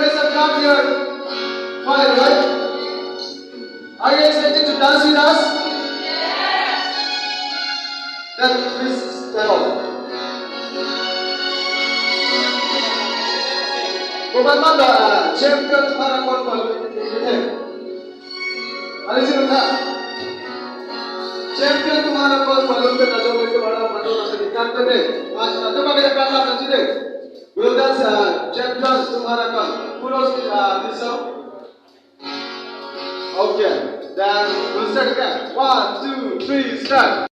grace of God, we are fine, right? Are you excited to dance with us? Then please stand up. Bagaimana champion तुम्हारा कौन है? अरे जी लोग champion तुम्हारा कौन मालूम है? जो मेरे बड़ा बड़ा से दिखाते हैं आज ना तो कभी करना नहीं चाहिए. Will dance champion तुम्हारा कौन? Puros this song. Okay, then we'll start again. 1, 2, 3, start.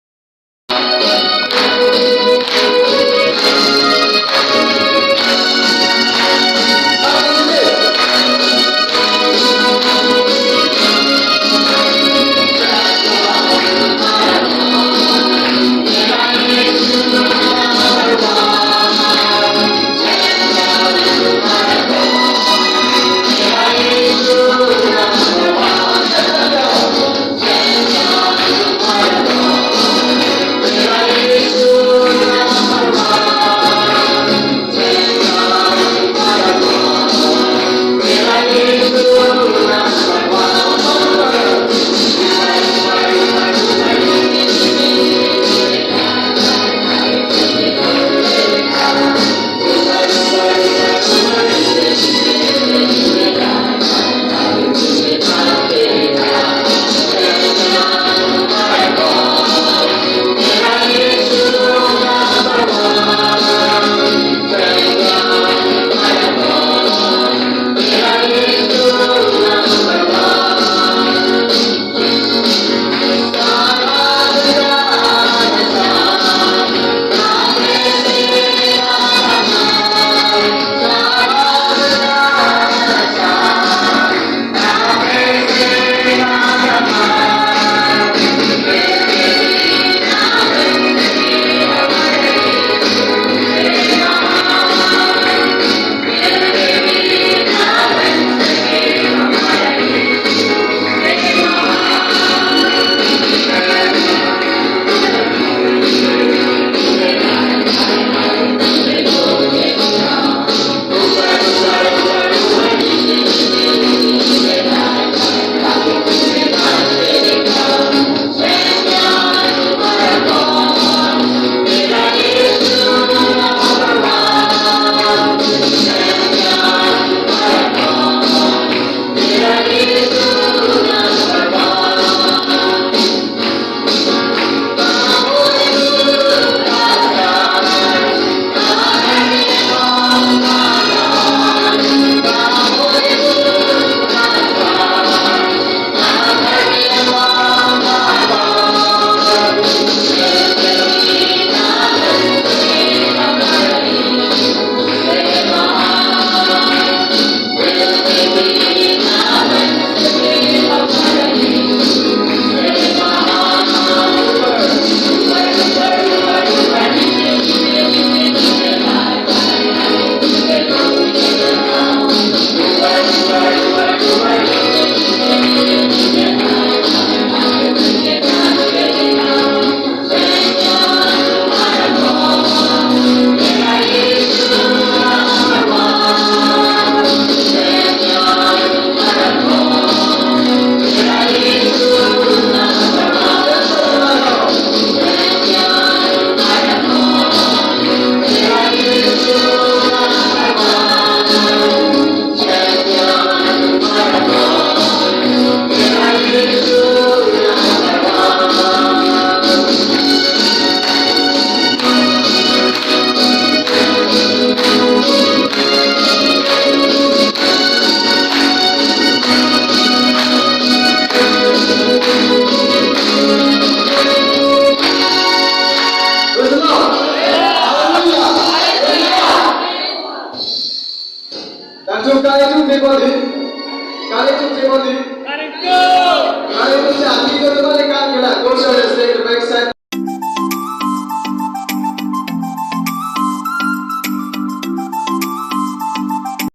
Everybody